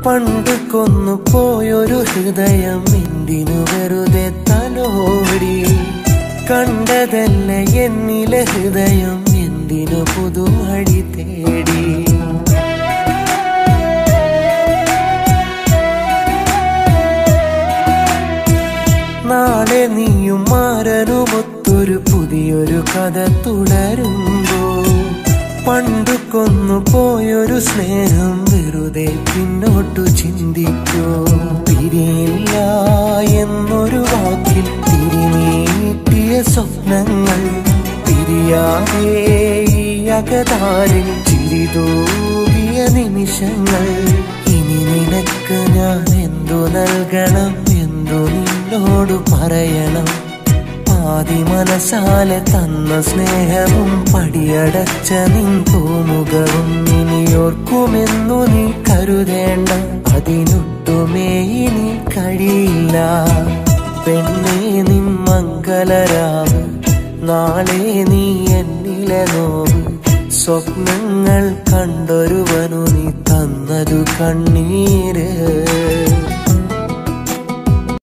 പണ്ട് കൊന്നു പോയൊരു ഹൃദയം എന്തിനു വെറുതെ തലോടി കണ്ടതല്ല എന്നിലെ ഹൃദയം എന്തിനു പുതുവഴി തേടി നാളെ നീയും മാറനുമൊത്തൊരു പുതിയൊരു കഥ തുടരുമ്പോ പണ്ടു കൊന്നു പോയൊരു സ്നേഹം വെറുതെ പിന്നോട്ടു ചിന്തിക്കോ പിരിയില്ല എന്നൊരു വാക്കിൽ തിരിനീട്ടിയ സ്വപ്നങ്ങൾ പിരിയാതെ ഈ അകതാരിൽ ചിരിതൂകിയ നിമിഷങ്ങൾ ഇനി നിനക്ക് ഞാൻ എന്തു നൽകണം എന്തു നിന്നോട് പറയണം ആദി മനസാലെ തന്ന സ്നേഹവും പടിയടച്ച നിൻ പൂമുഖവും ഇനിയോർക്കുമെന്നു നീ കരുതേണ്ട അതിനൊട്ടുമേ ഇനി കഴിയില്ല പെണ്ണേ നിൻ മംഗളരാവ് നാളെ നീ എന്നിലെ നോവ് സ്വപ്നങ്ങൾ കണ്ടൊരുവനു നീ തന്നതു കണ്ണീര്